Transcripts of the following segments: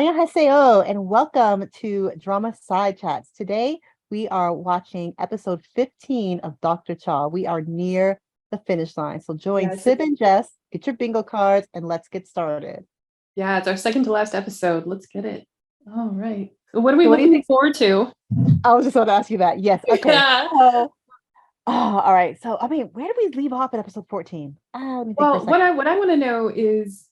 Annyeonghaseyo and welcome to Drama Side Chats. Today we are watching episode 15 of Dr. Cha. We are near the finish line. So join Yeah, Syb and Jess, get your bingo cards, and let's get started. it's our second to last episode. Let's get it. All right. So what are we So what do you looking think? forward to? I was just about to ask you that. Yes. Okay. Yeah. So, all right. So, where did we leave off at episode 14? Let me think for a Well, what second. I want to know is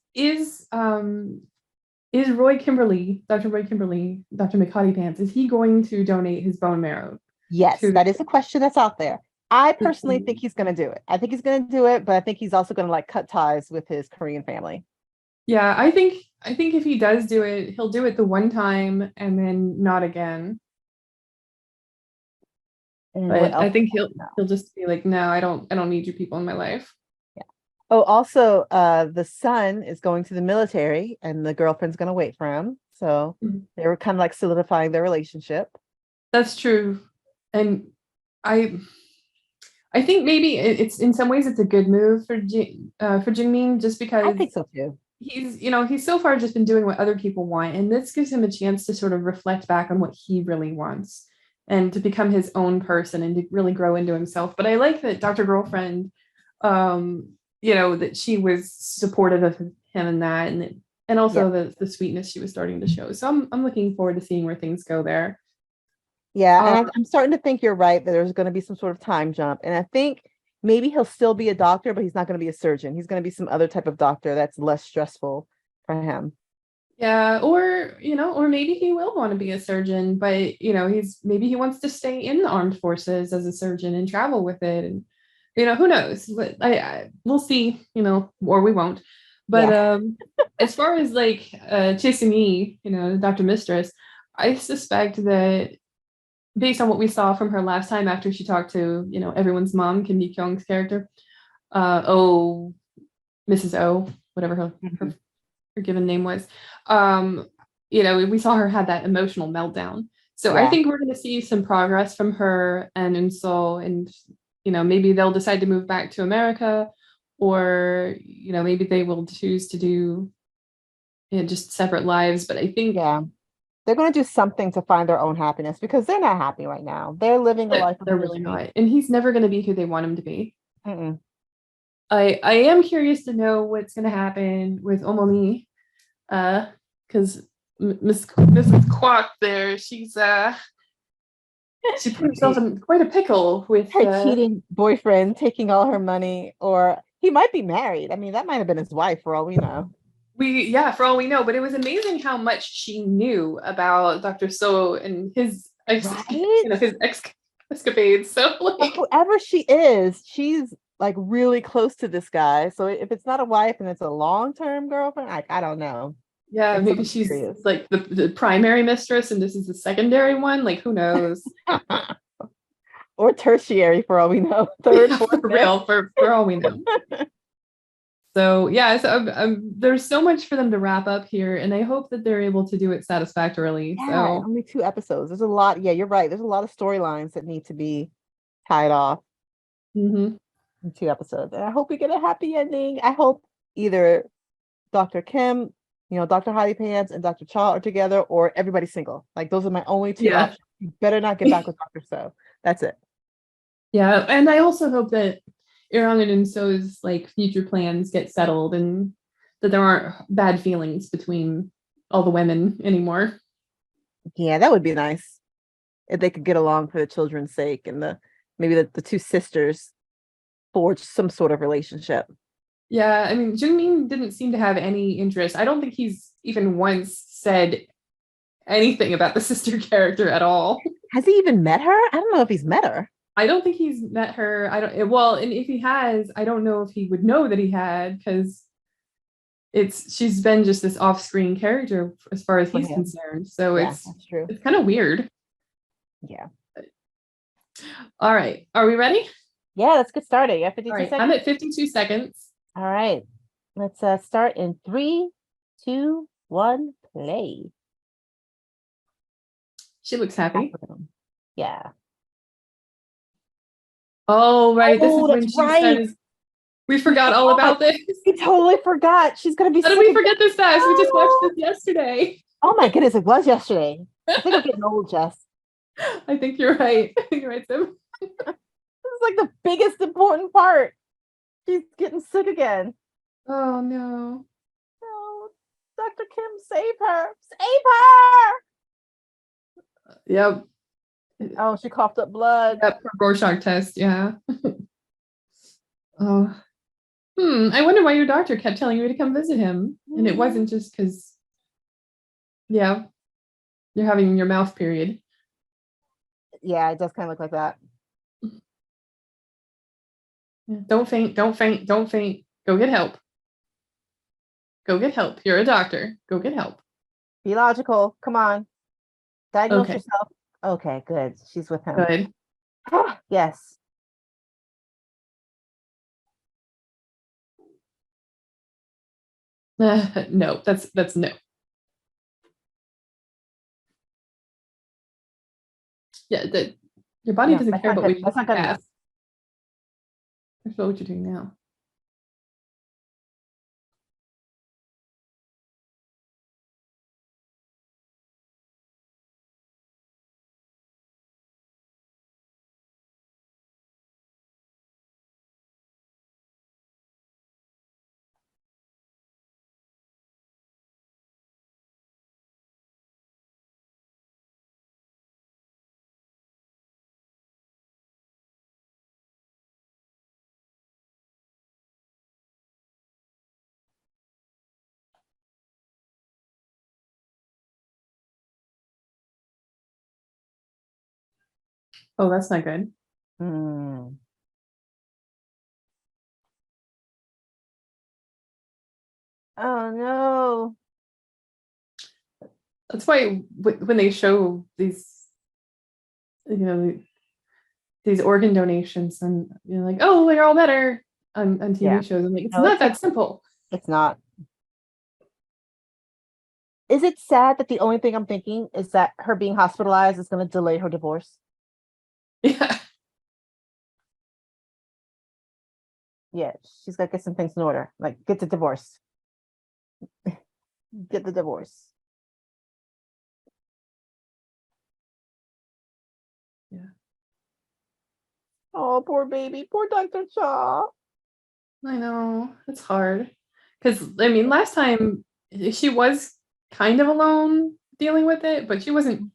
Roy Kimberly, Dr. Roy Kimberly, Dr. McHottie Pants, is he going to donate his bone marrow Yes, to that is a question that's out there. I personally think the he's going to do it. I think he's going to do it, but I think he's also going to like cut ties with his Korean family. Yeah, I think if he does do it, he'll do it the one time and then not again. And what But I else? think he'll just be like, no, I don't need you people in my life. Yeah. Oh, also, the son is going to the military, and the girlfriend's going to wait for him. So they were kind of like solidifying their relationship. That's true. And I I think maybe it's in some ways it's a good move for Jingmin just I because think so too. he's so far just been doing what other people want, and this gives him a chance to sort of reflect back on what he really wants and to become his own person and to really grow into himself. But I like that Dr. Girlfriend, that she was supportive of him in that, and Yeah. also the sweetness she was starting to show. So I'm looking forward to seeing where things go there. Yeah, and Um, I'm starting to think you're right that there's going to be some sort of time jump. And I think maybe he'll still be a doctor, but he's not going to be a surgeon. He's going to be some other type of doctor that's less stressful for him. Yeah, or maybe he will want to be a surgeon, but maybe he wants to stay in the armed forces as a surgeon and travel with it, and who knows? But we'll see, or we won't. But Yeah. as far as like Chisumi, Dr. Mistress, I suspect that based on what we saw from her last time after she talked to everyone's mom, Kim Ji Kyung's character, oh, Mrs. O, whatever her given name was. We saw her have that emotional meltdown. So I Yeah. think we're going to see some progress from her and Unso, and maybe they'll decide to move back to America, or maybe they will choose to do just separate lives. But I think Yeah. They're going to do something to find their own happiness because they're not happy right now. They're living a that life of they're really misery. not, and he's never going to be who they want him to be. Mm-mm. I am curious to know what's going to happen with Omomi, because Mrs. Kwok there, she put herself in quite a pickle with Her cheating boyfriend taking all her money, or he might be married. I mean, that might have been his wife for all we know. for all we know, but it was amazing how much she knew about Dr. So and Right? his escapades. So like, Whoever she is, she's like really close to this guy. So if it's not a wife and it's a long-term girlfriend, I don't know. yeah, It's so maybe she's mysterious. like the primary mistress and this is the secondary one. Like, who knows? Or tertiary for all we know. Third, Yeah, for fourth, fifth. real, for all we know. So yeah, so there's so much for them to wrap up here, and I hope that they're able to do it satisfactorily. Yeah, So only 2 episodes. There's a lot. Yeah, you're right. There's a lot of storylines that need to be tied off mhm. in 2 episodes. And I hope we get a happy ending. I hope either Dr. Kim, Dr. Holly Pants and Dr. Cha are together, or everybody's single. Like those are my only two Yeah, options. You better not get back with Dr. So. That's it. yeah, and I also hope that Irang and So's like future plans get settled and that there aren't bad feelings between all the women anymore. Yeah, that would be nice if they could get along for the children's sake and maybe the two sisters forge some sort of relationship. Yeah, I mean, Junmin didn't seem to have any interest. I don't think he's even once said anything about the sister character at all. Has he even met her? I don't know if he's met her. I don't think he's met her. I don't, well, and if he has, I don't know if he would know that he had, because she's been just this off-screen character as far as For he's him. concerned. So Yeah, that's true. it's kind of weird. Yeah. All right. Are we ready? Yeah, let's get started. Yeah, All 52 right. seconds. I'm at 52 seconds. All right. Let's start in 3, 2, 1, play. She looks happy. Yeah. Oh, right. This is Oh, when that's she right. says, we forgot all about this. We totally forgot. She's gonna be How did sick we again. forget this fast? We just watched this yesterday. Oh my goodness, it was yesterday. I think I'm getting old, Jess. I think you're right. You're right, Sim. This is like the biggest important part. She's getting sick again. Oh no. No, Dr. Kim, save her. Save her. Yep. Oh, she coughed up blood. Yep. Rorschach test. Yeah. Oh. I wonder why your doctor kept telling you to come visit him, and it wasn't just because, yeah, you're having your mouth period. Yeah, it does kind of look like that. Yeah. Don't faint. Don't faint. Don't faint. Go get help. Go get help. You're a doctor. Go get help. Be logical. Come on. Diagnose Okay. yourself. Okay, good. She's with him. Good. Yes. No, that's no. Yeah, that your body No, doesn't that's care not about good. what you That's not good enough. fast. That's not what you're doing now. Oh, that's not good. Hmm. Oh no. That's why when they show these, you know, these organ donations, and you're like, oh, they're all better on Yeah. TV shows. I'm like, it's No, it not that takes. simple. It's not. Is it sad that the only thing I'm thinking is that her being hospitalized is going to delay her divorce? Yeah. Yeah, she's got to get some things in order. Like, get the divorce. Get the divorce. Yeah. Oh, poor baby. Poor Dr. Shaw. I know. It's hard. Because, I mean, last time she was kind of alone dealing with it, but she wasn't,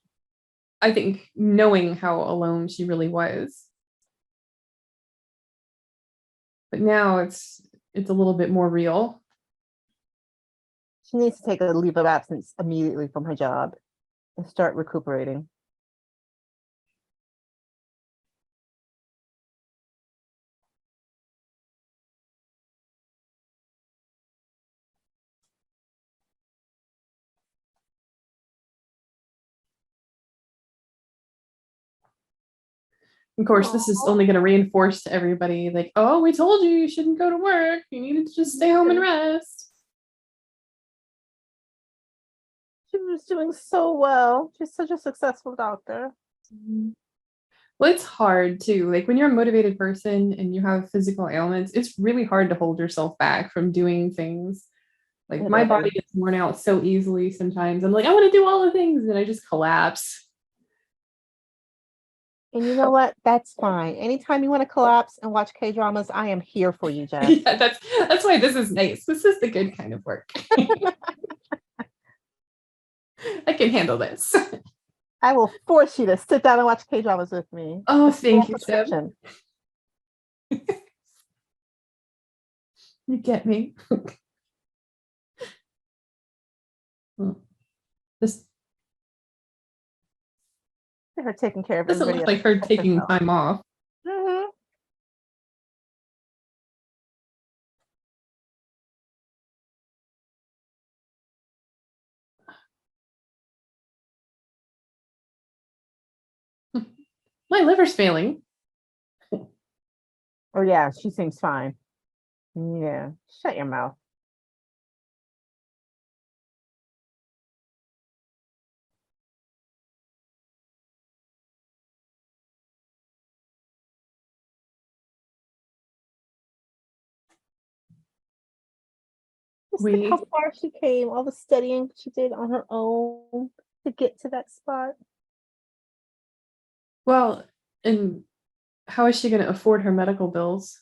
I think, knowing how alone she really was. But now it's a little bit more real. She needs to take a leave of absence immediately from her job and start recuperating. Of course, this is Oh, only going to reinforce to everybody, like, oh, we told you you shouldn't go to work. You needed to just stay home and rest. she was doing so well. She's such a successful doctor. Well, it's hard too. Like when you're a motivated person and you have physical ailments, it's really hard to hold yourself back from doing things. Like It my body is. gets worn out so easily sometimes. I'm like, I want to do all the things, and I just collapse. And you know what? That's fine. Anytime you want to collapse and watch K dramas, I am here for you, Jess. Yeah, that's why this is nice. This is the good kind of work. I can handle this. I will force you to sit down and watch K dramas with me. Oh, It's full thank you, Syb. prescription. You get me. This Her taking care of doesn't everybody look else like her except taking herself. time off. Mhm. My liver's failing. Oh yeah, she seems fine. Yeah, shut your mouth. Just think how We far she came, all the studying she did on her own to get to that spot. well, and how is she going to afford her medical bills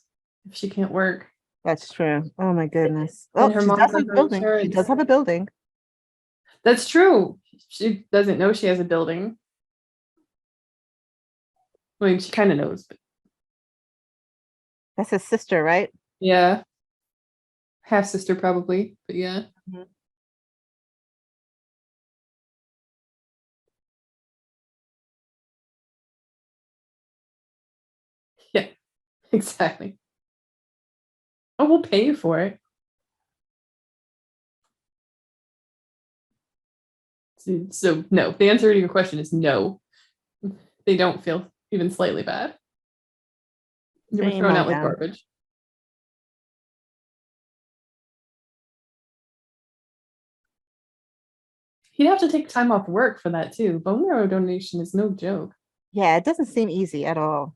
if she can't work? That's true. Oh my goodness. And Oh, her she mom does for have a her building. She does insurance. have a building. That's true. She doesn't know she has a building. I mean, she kind of knows, but That's his sister, right? yeah, half sister probably, but yeah, Mhm. yeah, exactly. Oh, we'll pay you for it. So no, the answer to your question is no. They don't feel even slightly bad. You were Shame thrown on out like them. garbage. He'd have to take time off work for that too. Bone marrow donation is no joke. Yeah, it doesn't seem easy at all.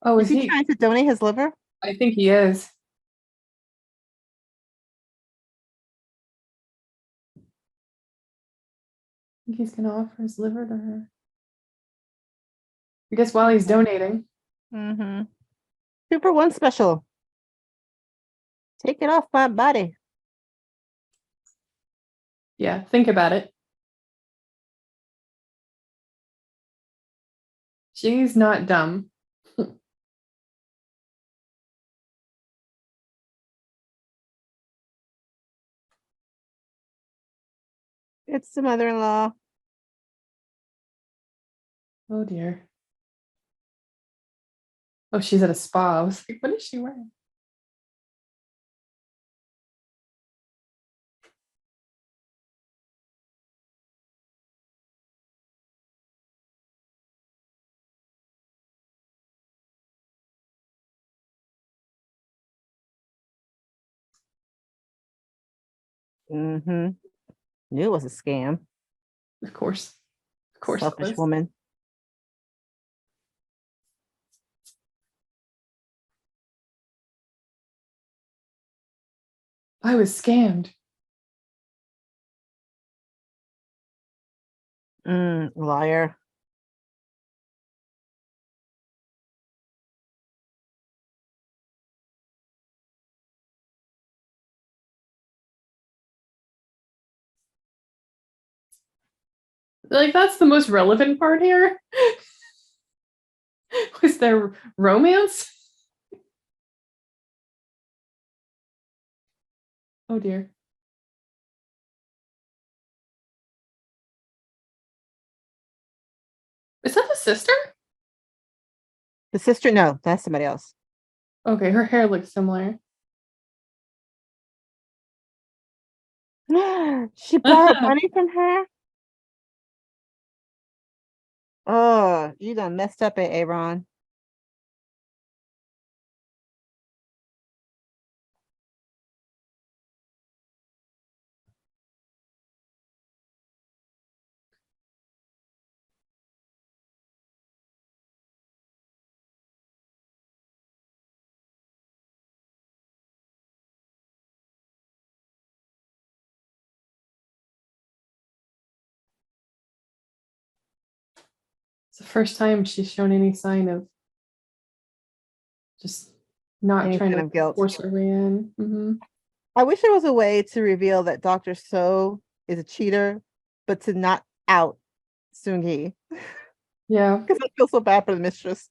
Oh, Is is he he? trying to donate his liver? I think he is. I think he's gonna offer his liver to her. I guess while he's donating. Mm-hmm. 2-for-1 special. Take it off my body. Yeah, think about it. She's not dumb. It's the mother-in-law. Oh dear. Oh, she's at a spa. I was like, what is she wearing? Mm-hmm. Knew it was a scam. Of course. Of course it Selfish was. woman. I was scammed. Liar. Like that's the most relevant part here. Was there romance? Oh dear. Is that the sister? The sister? No, that's somebody else. Okay, her hair looks similar. She borrowed money from her? Oh, you done messed up it, Aaron. It's the first time she's shown any sign of just not Any trying kind to of guilt. force her way in. I wish there was a way to reveal that Dr. So is a cheater, but to not out Soon-Hee. Yeah. Because I feel so bad for the mistress.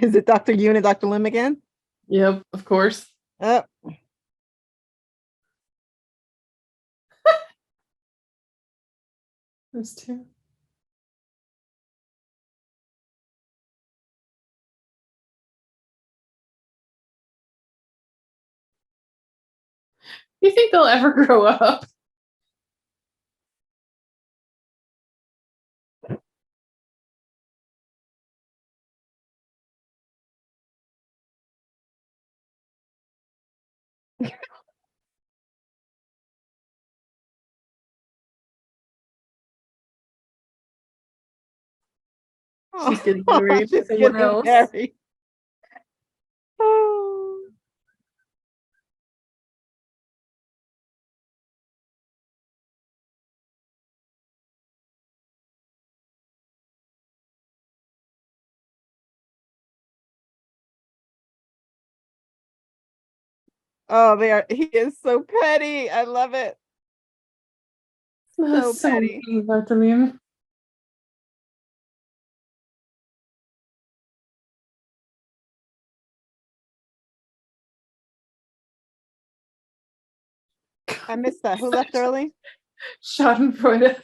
Is it Dr. Yoon and Dr. Lim again? Yep, of course. Oh, Those two. Do you think they'll ever grow up? She's getting married to she's someone getting else. married. Oh. Oh, he is so petty. I love it. So That's so petty. mean, Bartolome. I missed that. Who left early? Schadenfreude.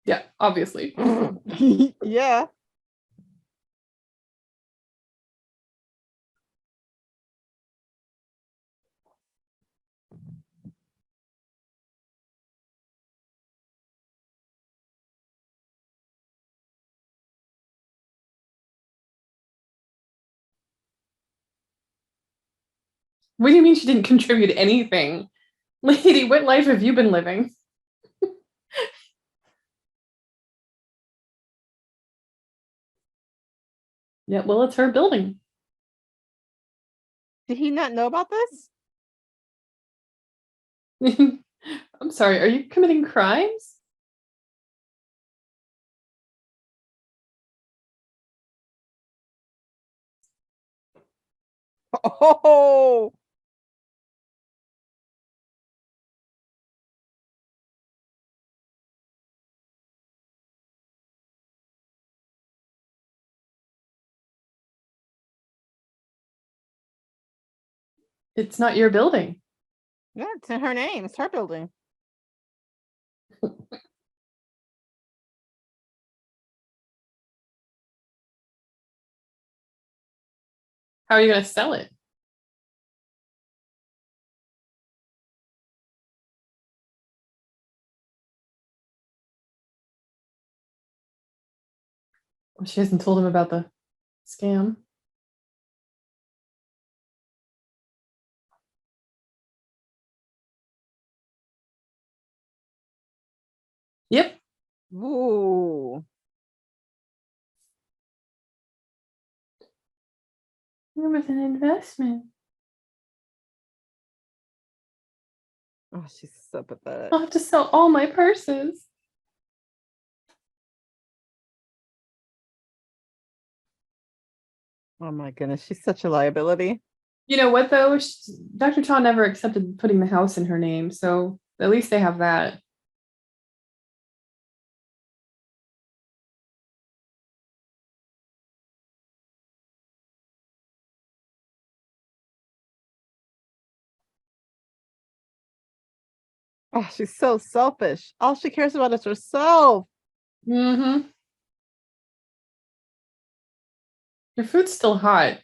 Yeah, obviously. Yeah. What do you mean she didn't contribute anything? Lady, what life have you been living? Yeah, well, it's her building. Did he not know about this? I'm sorry, are you committing crimes? Oh, It's not your building. yeah, it's in her name. It's her building. How are you going to sell it? Well, she hasn't told him about the scam. Yep. Ooh. It was an investment. Oh, she's so pathetic. I'll have to sell all my purses. Oh my goodness, she's such a liability. You know what, though? Dr. Cha never accepted putting the house in her name, so at least they have that. Oh, she's so selfish. All she cares about is herself. Mm-hmm. Your food's still hot.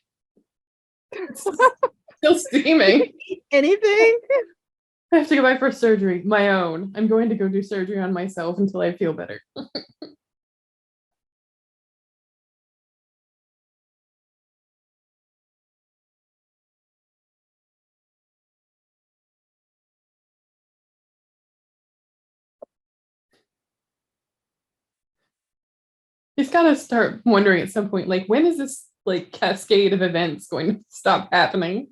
It's still steaming. Anything? I have to go back for surgery, my own. I'm going to go do surgery on myself until I feel better. He's got to start wondering at some point, like, when is this like cascade of events going to stop happening.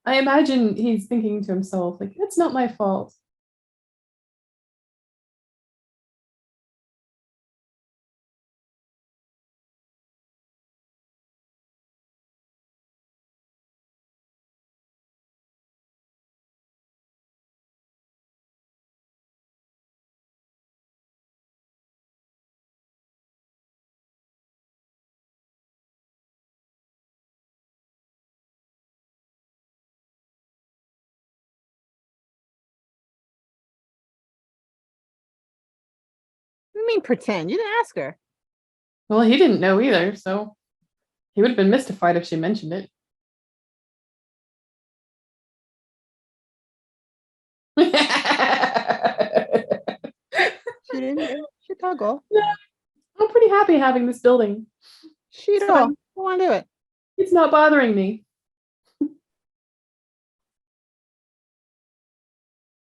I imagine he's thinking to himself, like, it's not my fault. You mean pretend? You didn't ask her. Well, he didn't know either, so he would have been mystified if she mentioned it. She didn't. Chicago. I'm pretty happy having this building. She It's don't. fine. Don't want to do it. It's not bothering me.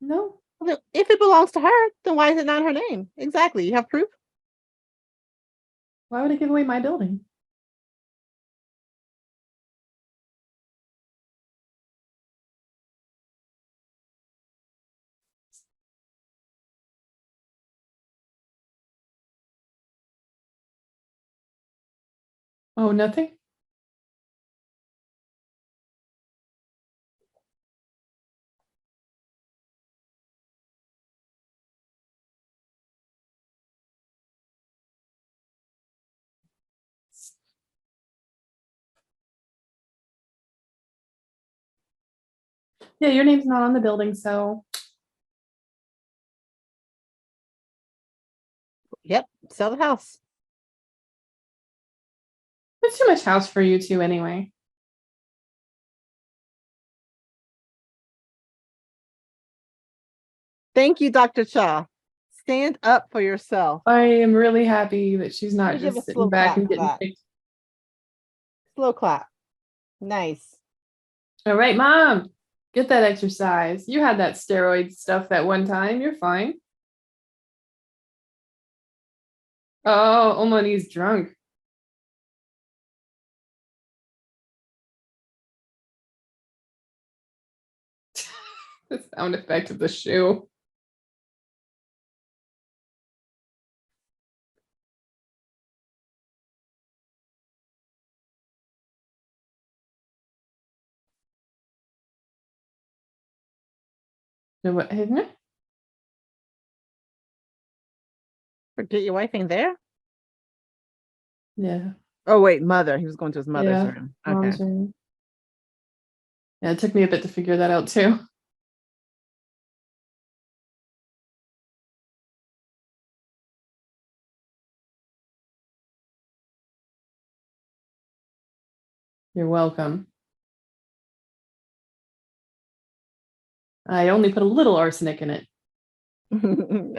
No. Well, if it belongs to her, then why is it not her name? Exactly. You have proof? Why would I give away my building? Oh, nothing? Yeah, your name's not on the building, so Yep. Sell the house. it's too much house for you two anyway. Thank you, Dr. Cha. Stand up for yourself. I am really happy that she's I'm not gonna give a just sitting slow back clap and for getting that. picked. Slow clap. Nice. All right, mom, get that exercise. You had that steroid stuff that one time. You're fine. Oh, Omani's drunk. The sound effect of the shoe. No, what, isn't it? Forget your wife ain't there? Yeah, Oh, wait, mother. He was going to his mother's yeah. room. Okay. Mom's room. Yeah, it took me a bit to figure that out too. You're welcome. I only put a little arsenic in it. I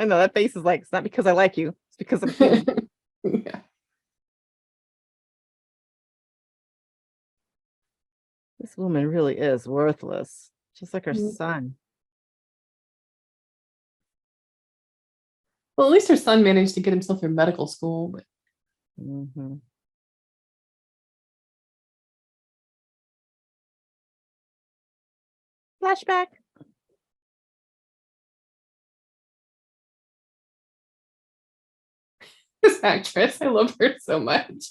know that face is like, it's not because I like you. It's because I'm human. Yeah. This woman really is worthless. Just like her Mm. son. Well, at least her son managed to get himself through medical school. But Mhm. Flashback. this actress, I love her so much.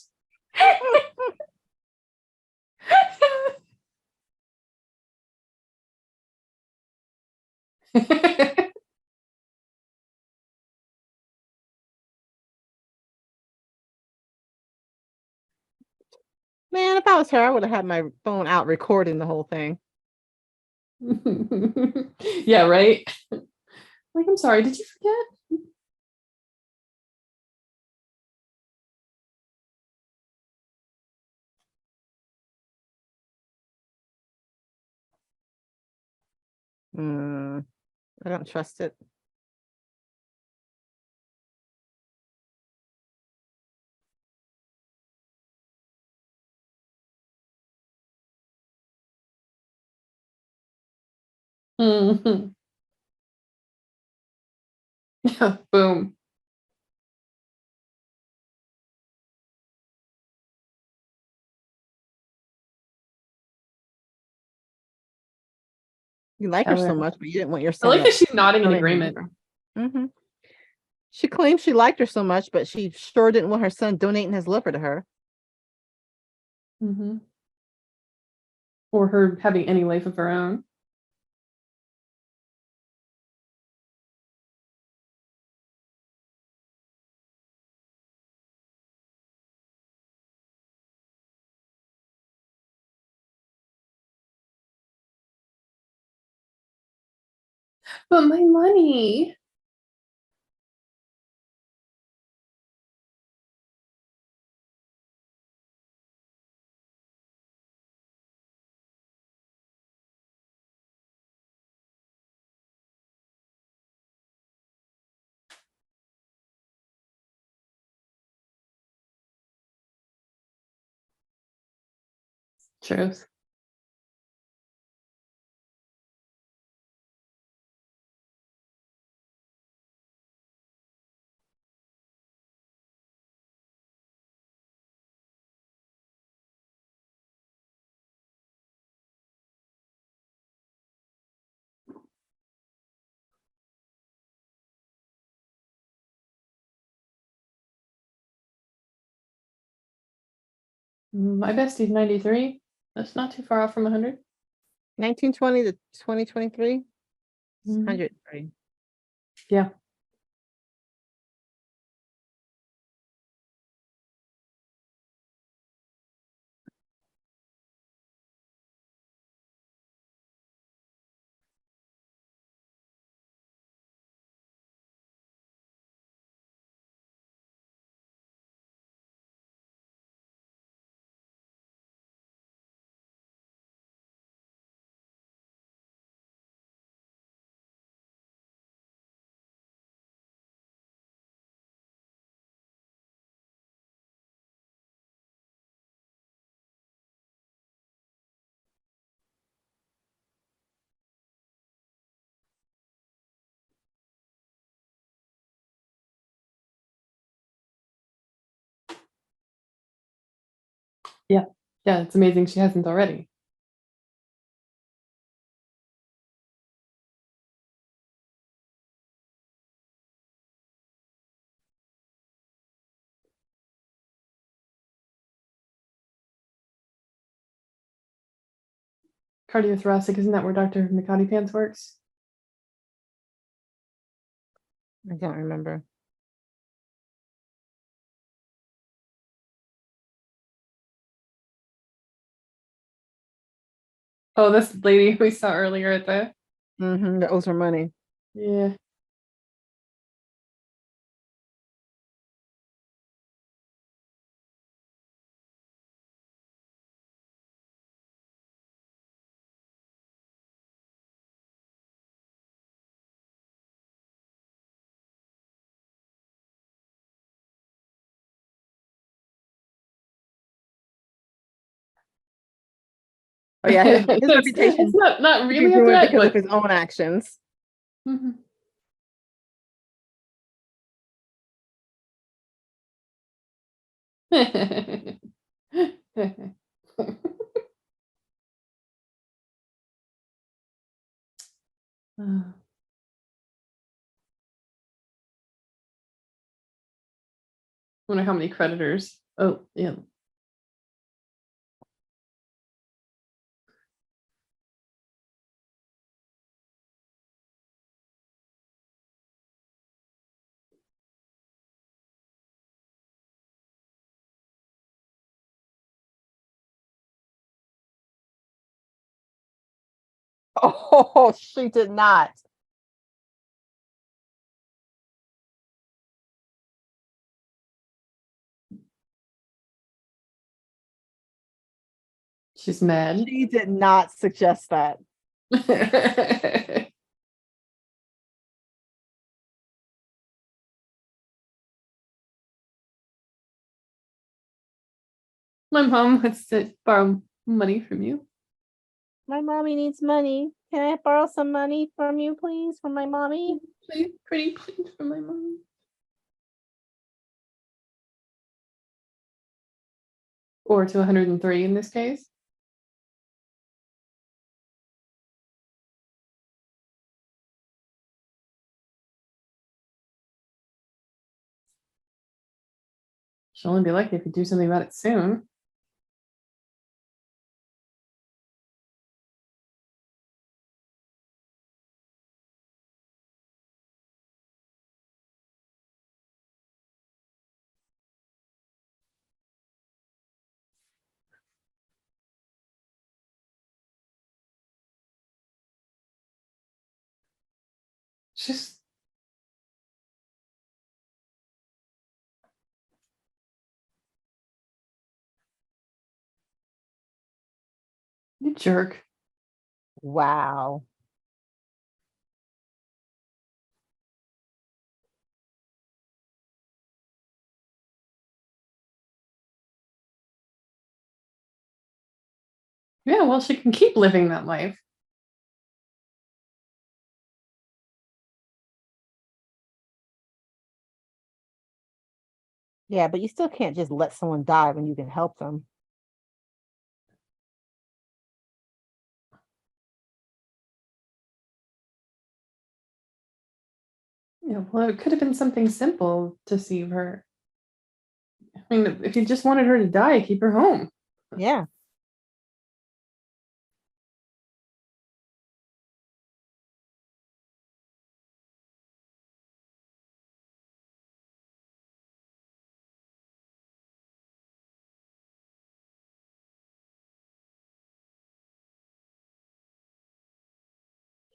Man, if I was her, I would have had my phone out recording the whole thing. Yeah, right. Like, I'm sorry, did you forget? Mm, I don't trust it. Mhm. Yeah, boom. You like her so much, but you didn't want your I son like to that she's nodding in donate her agreement. liver. Mm-hmm. She claimed she liked her so much, but she sure didn't want her son donating his liver to her. Mm-hmm. Or her having any life of her own. But my money. Truth. My bestie's 93. That's not too far off from 100. 1920 to 2023, Mhm. 103. Yeah. Yeah. Yeah. It's amazing she hasn't already. Cardiothoracic, isn't that where Dr. McCarty Pants works? I don't remember. Oh, this lady we saw earlier at the. Mm-hmm. That owes her money. Yeah. Oh yeah, his It's reputation not could be really a ruined threat, because of but his own actions. Mhm. Wonder how many creditors. Oh, yeah. Oh, she did not. She's mad. She did not suggest that. My mom wants to borrow money from you. My mommy needs money. Can I borrow some money from you, please, from my mommy? Please, pretty please for my mom. Or to 103 in this case. She'll only be lucky if you do something about it soon. She's you jerk. Wow. Yeah, well, she can keep living that life. Yeah, but you still can't just let someone die when you can help them. Yeah, well, it could have been something simple to save her. I mean, if you just wanted her to die, keep her home. Yeah.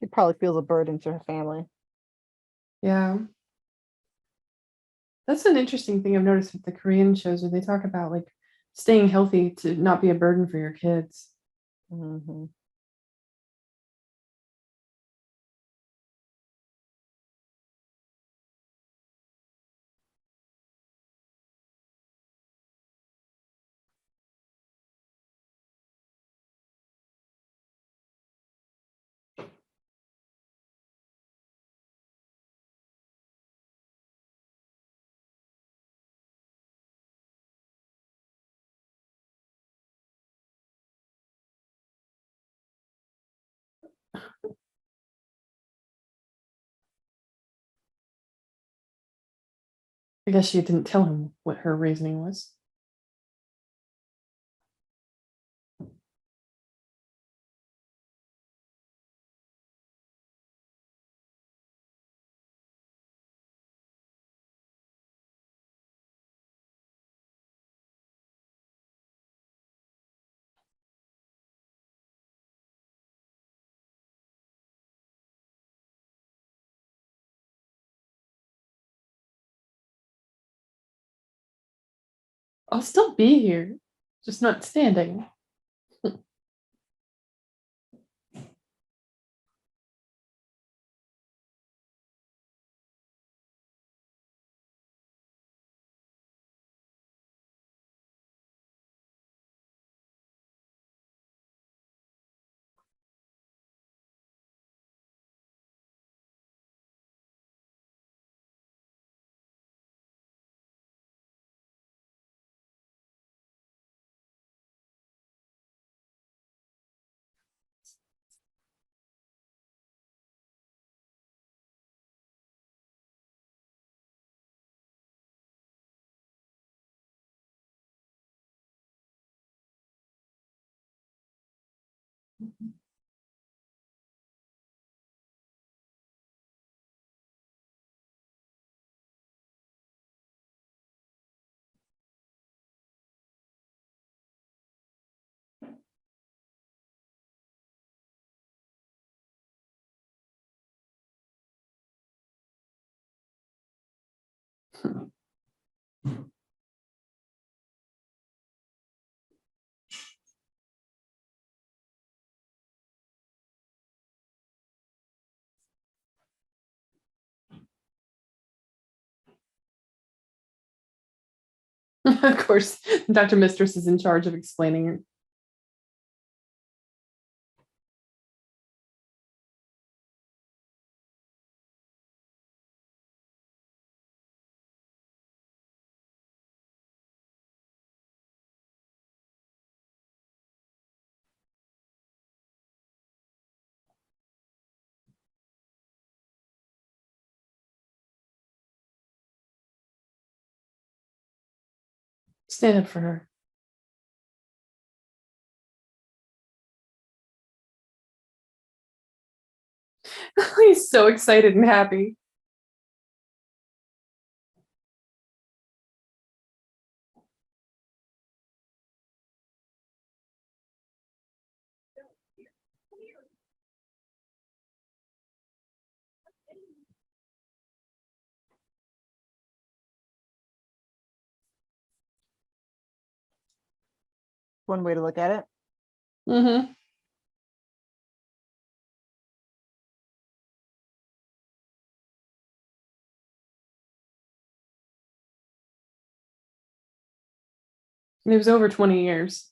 She probably feels a burden to her family. Yeah. That's an interesting thing I've noticed with the Korean shows where they talk about like staying healthy to not be a burden for your kids. Hmm. I guess she didn't tell him what her reasoning was. I'll still be here, just not standing. Of course, Dr. Mistress is in charge of explaining. Stand up for her. He's so excited and happy. One way to look at it. Mm-hmm. It was over 20 years.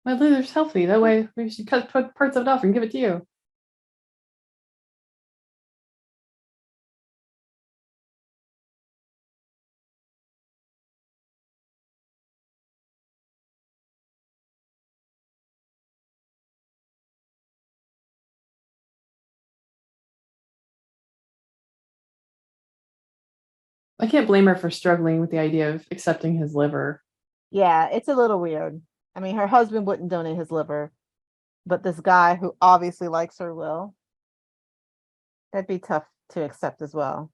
My liver's healthy. That way we should cut parts of it off and give it to you. I can't blame her for struggling with the idea of accepting his liver. Yeah, it's a little weird. I mean, her husband wouldn't donate his liver, but this guy who obviously likes her will. That'd be tough to accept as well.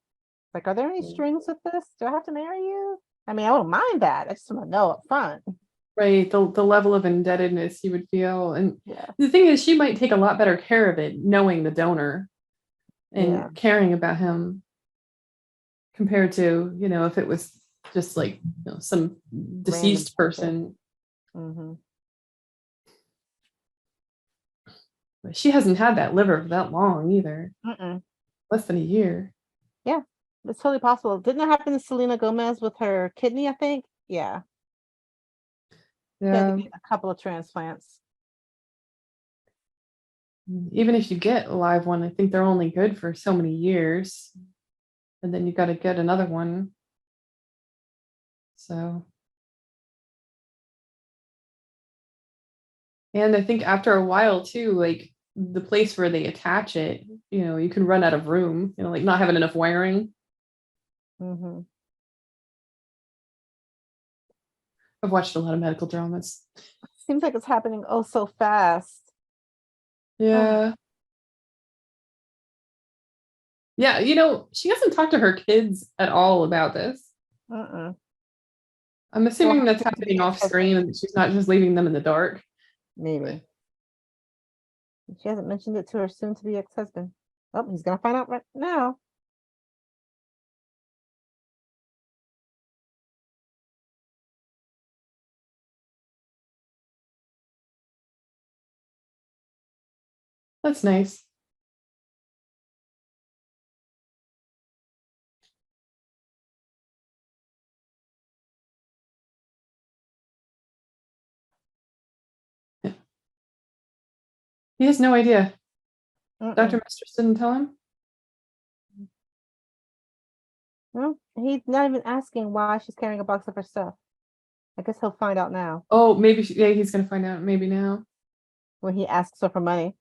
Like, are there any strings with this? Do I have to marry you? I mean, I wouldn't mind that. I just want to know up front. Right. The level of indebtedness he would feel. And Yeah. the thing is, she might take a lot better care of it knowing the donor Yeah. and caring about him compared to, if it was just like some Random deceased person. person. Mm-hmm. But she hasn't had that liver for that long either. Mm-mm. Less than a year. Yeah, it's totally possible. Didn't that happen to Selena Gomez with her kidney, I think? Yeah. She had to Yeah. get a couple of transplants. Even if you get a live one, I think they're only good for so many years. And then you got to get another one. So, and I think after a while too, like the place where they attach it, you can run out of room, like not having enough wiring. Mm-hmm. I've watched a lot of medical dramas. Seems like it's happening oh so fast. Ugh. Yeah. Yeah, she hasn't talked to her kids at all about this. Mm-mm. I'm Well, assuming her that's soon-to-be happening off ex-husband, screen and she's not just leaving them in the dark. But maybe. She hasn't mentioned it to her soon-to-be ex-husband. Oh, he's gonna find out right now. that's nice. He has no idea. Dr. Mm-mm. Mistress didn't tell him? Well, he's not even asking why she's carrying a box of her stuff. I guess he'll find out now Oh, maybe yeah, he's gonna find out maybe now. when he asks her for money.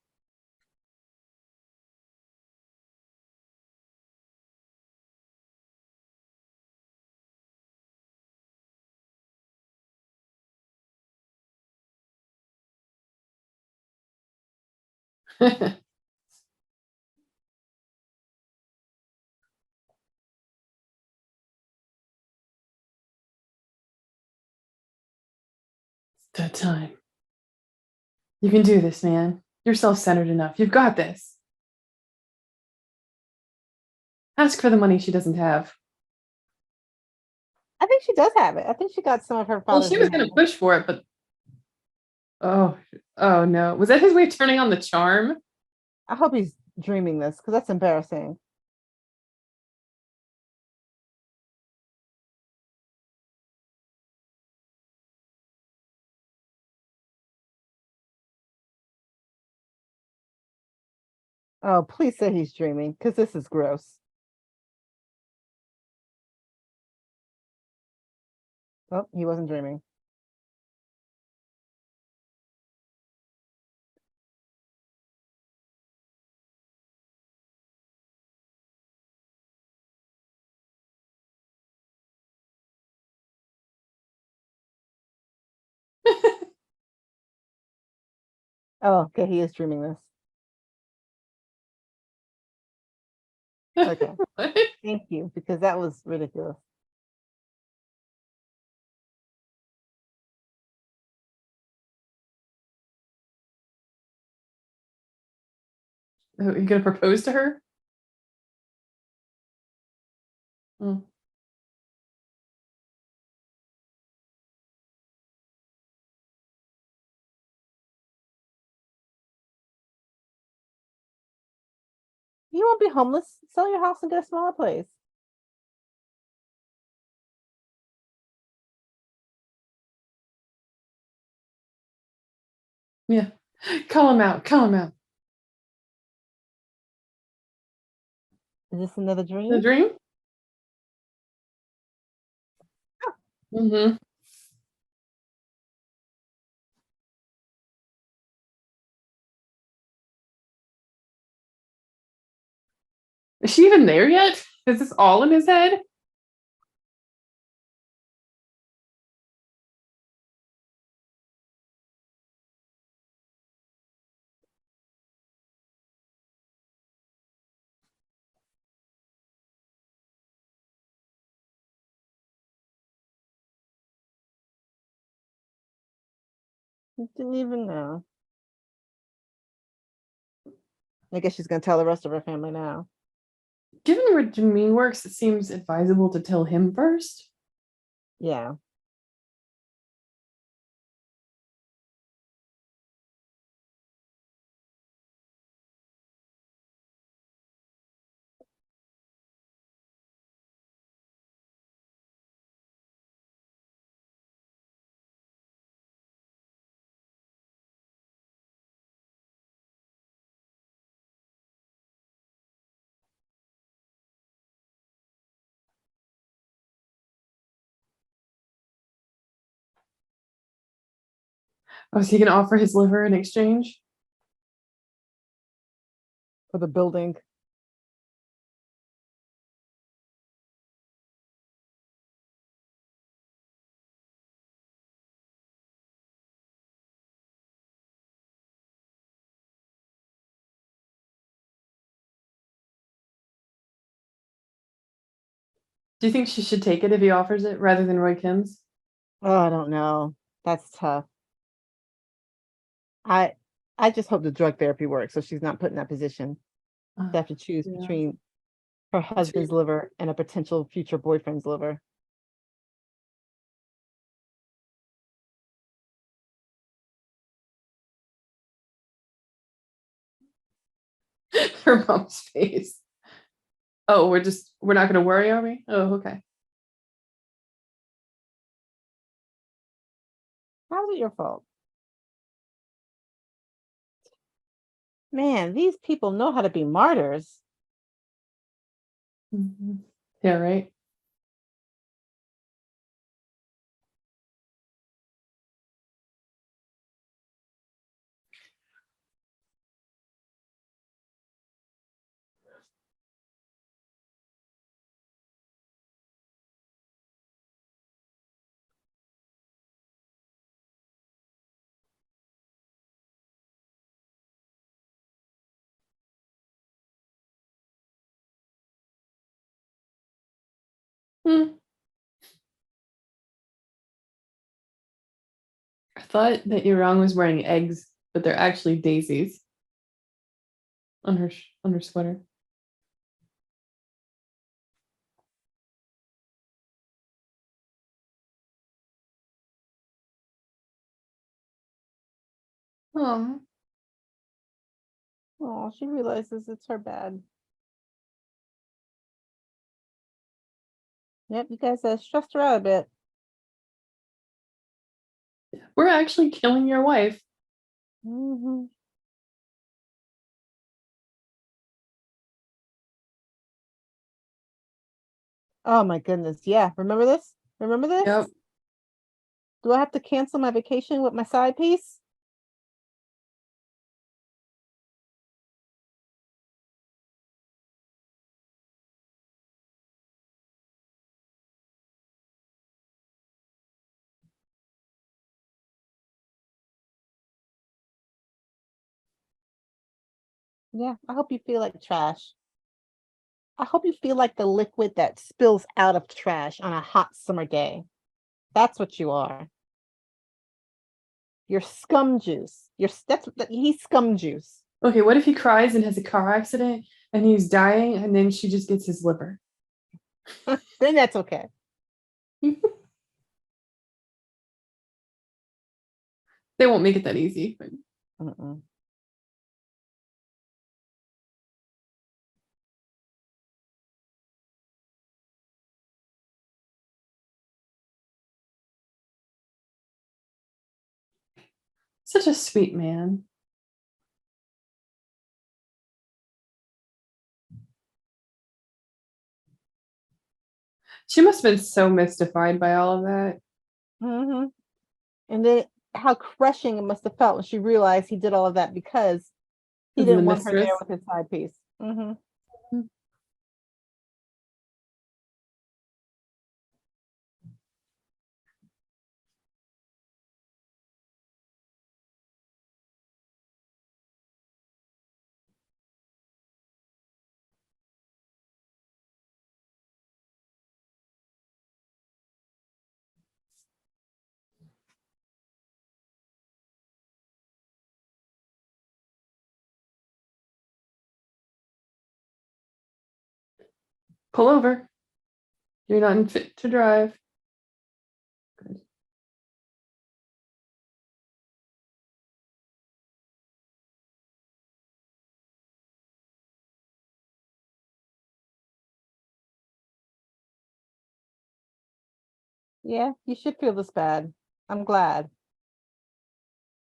That time. You can do this, man. You're self-centered enough. You've got this. Ask for the money she doesn't have. I think she does have it. I think she got some of her Well, father's she was gonna inheritance. push for it, but oh, oh no. Was that his way of turning on the charm? I hope he's dreaming this because that's embarrassing. Oh, please say he's dreaming because this is gross. Oh, he wasn't dreaming. Oh, okay, he is dreaming this. Okay, What? thank you, because that was ridiculous. Are you gonna propose to her? Mm. You won't be homeless. Sell your house and get a smaller place. Yeah. Call him out. Call him out. Is this another The dream? dream? Mm-hmm. Is she even there yet? Is this all in his head? Didn't even know. I guess she's gonna tell the rest of her family now. Given where Jameen works, it seems advisable to tell him first. Yeah. Oh, is he gonna offer his liver in exchange? For the building. Do you think she should take it if he offers it rather than Roy Kim's? Oh, I don't know. That's tough. I I just hope the drug therapy works so she's not put in that position to have to choose Yeah. between her husband's liver and a potential future boyfriend's liver. Her mom's face. Oh, we're not gonna worry, are we? Oh, okay. How's it your fault? Man, these people know how to be martyrs. Mhm. Yeah, right. Hmm. I thought that Yurong was wearing eggs, but they're actually daisies on her sweater. Oh, Oh, she realizes it's her bad. Yep, you guys stressed her out a bit. we're actually killing your wife. Hmm. Oh my goodness. Yeah. Remember this? Remember this? Yep. Do I have to cancel my vacation with my side piece? Yeah, I hope you feel like trash. I hope you feel like the liquid that spills out of trash on a hot summer day. That's what you are. You're scum juice. He's scum juice. Okay, what if he cries and has a car accident and he's dying and then she just gets his liver? Then that's okay. They won't make it that easy. But Mm-mm. such a sweet man. She must have been so mystified by all of that. Hmm. And then how crushing it must have felt when she realized he did all of that because he As the didn't want her there mistress. with his side piece. Hmm. Pull over. You're not fit to drive. Good. Yeah, you should feel this bad. I'm glad.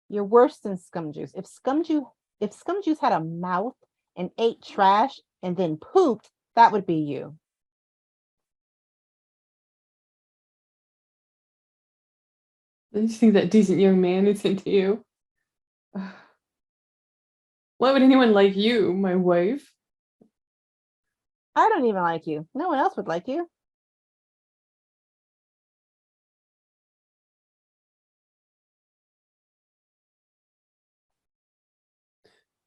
You're worse than scum juice. If scum juice had a mouth and ate trash and then pooped, that would be you. I just think that decent young man is into you. Why would anyone like you, my wife? I don't even like you. No one else would like you.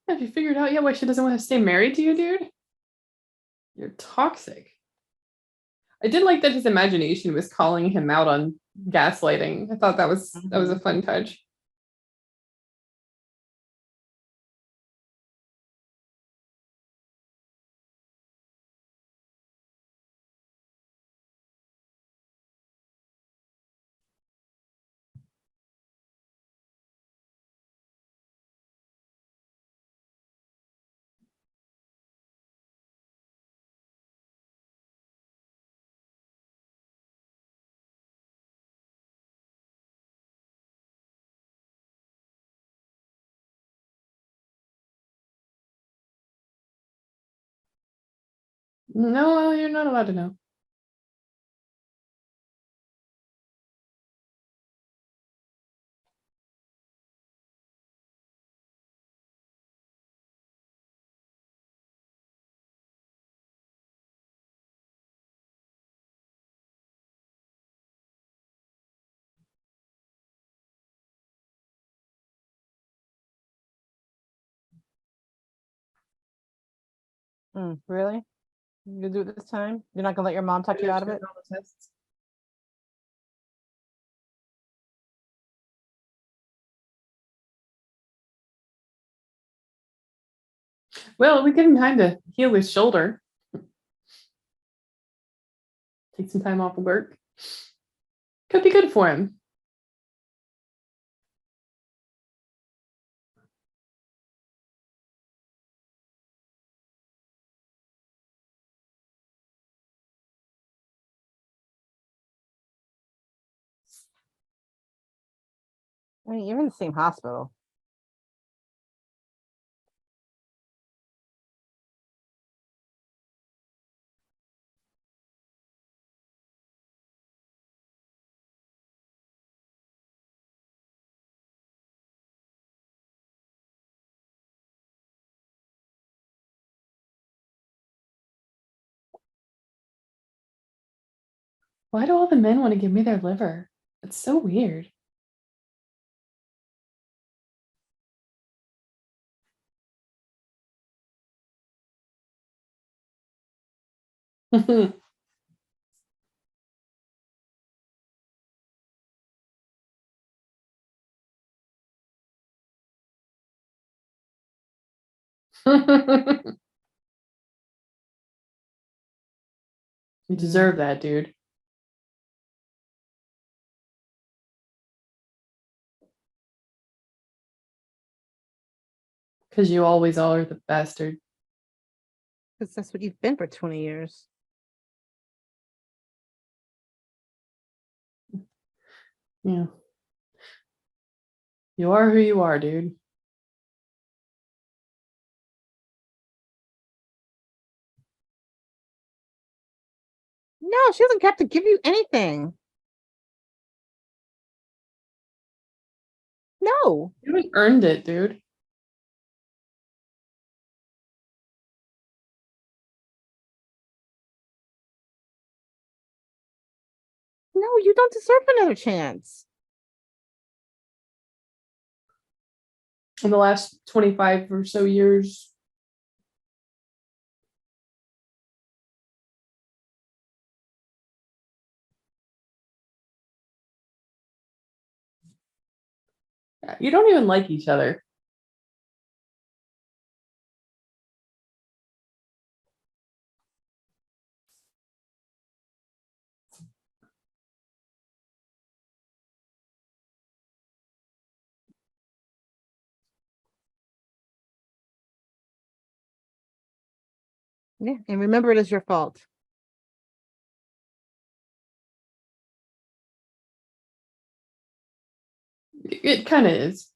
Have you figured out yet why she doesn't want to stay married to you, dude? You're toxic. I did like that his imagination was calling him out on gaslighting. I thought that was a Mhm. fun touch. No, you're not allowed to know. Really? You gonna do it this time? You're not gonna let your mom talk you out of it? Well, we give him time to heal his shoulder. Take some time off of work. Could be good for him. I mean, you're in the same hospital. Why do all the men want to give me their liver? It's so weird. You Mm. deserve that, dude. Because you always are the bastard. Because that's what you've been for 20 years. Yeah. You are who you are, dude. No, she doesn't have to give you anything. No, You haven't earned it, dude. no, you don't deserve another chance. In the last 25 or so years. You don't even like each other. Yeah, and remember it is your fault. It kind of is.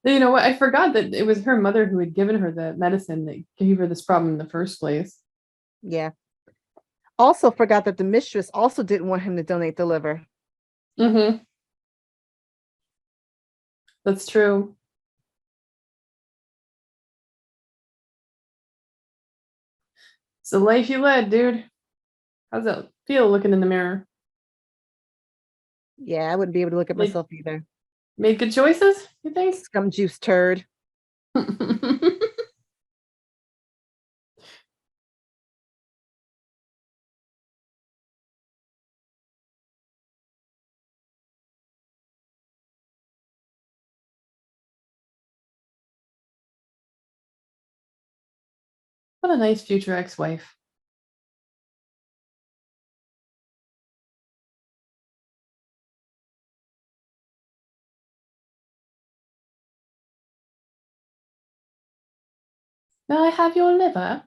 You know what? I forgot that it was her mother who had given her the medicine that gave her this problem in the first place. Yeah. Also forgot that the mistress also didn't want him to donate the liver. Mm-hmm. That's true. It's the life you led, dude. How's that feel looking in the mirror? Yeah, I wouldn't be able to look at Made myself either. made good choices, you think? Scum juice turd. What a nice future ex-wife. May I have your liver?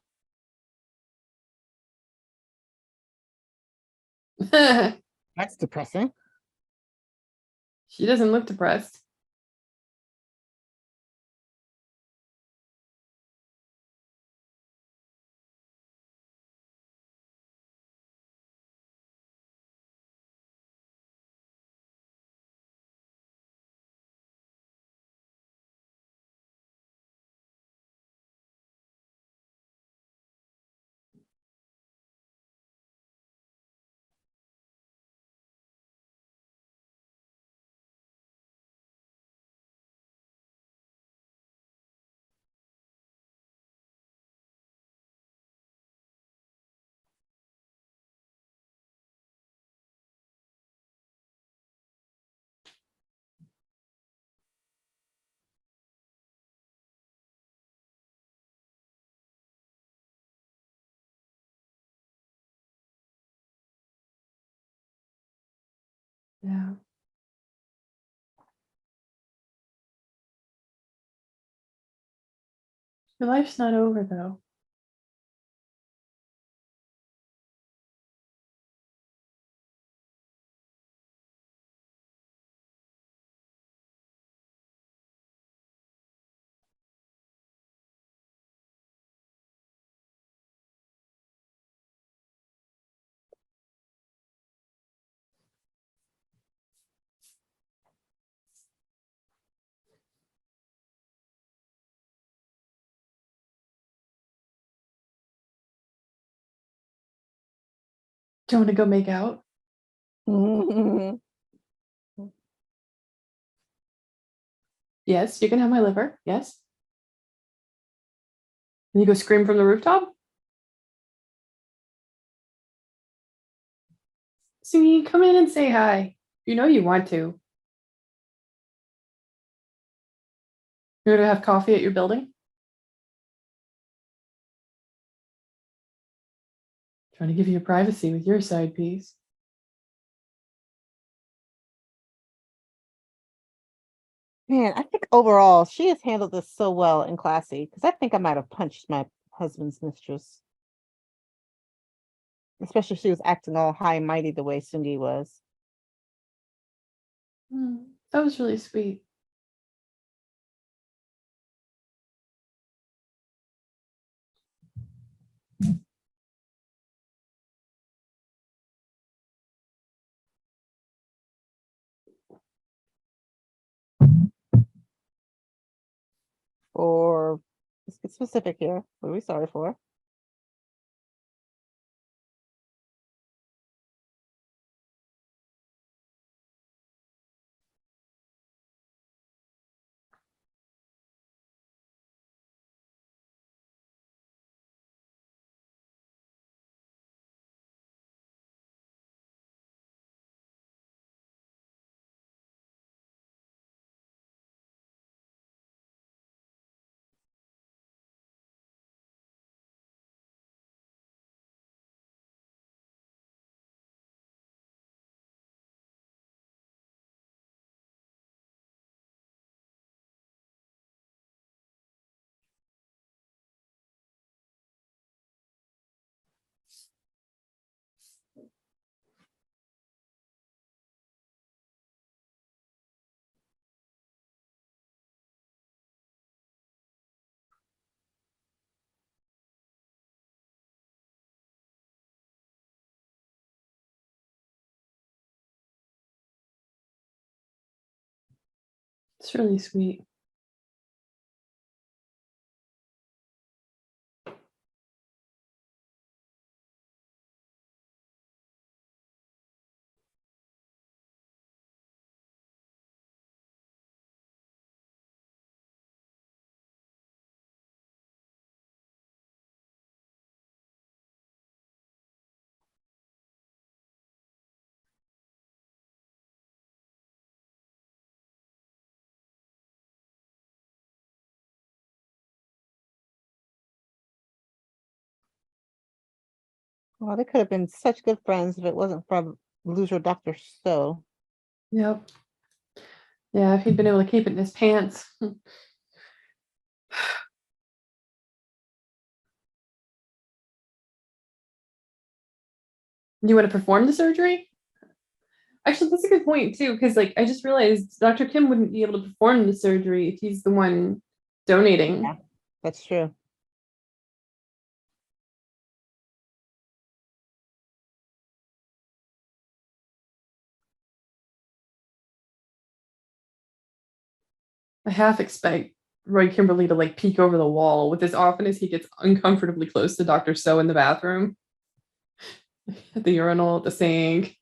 That's depressing. She doesn't look depressed. Yeah. Your life's not over though. Do you want to go make out? Yes, you can have my liver. Yes. And you go scream from the rooftop? See, come in and say hi. You know you want to. You're going to have coffee at your building? Trying to give you privacy with your side piece. Man, I think overall she has handled this so well and classy because I think I might have punched my husband's mistress, especially if she was acting all high and mighty the way Sungi was. That was really sweet. Or let's get specific here. What are we sorry for? It's really sweet. Well, they could have been such good friends if it wasn't from loser Dr. So. Yep. Yeah, if he'd been able to keep it in his pants. You want to perform the surgery? Actually, that's a good point too, because like I just realized Dr. Kim wouldn't be able to perform the surgery if he's the one donating. Yeah, that's true. I half expect Roy Kimberly to like peek over the wall with as often as he gets uncomfortably close to Dr. So in the bathroom, at the urinal, at the sink.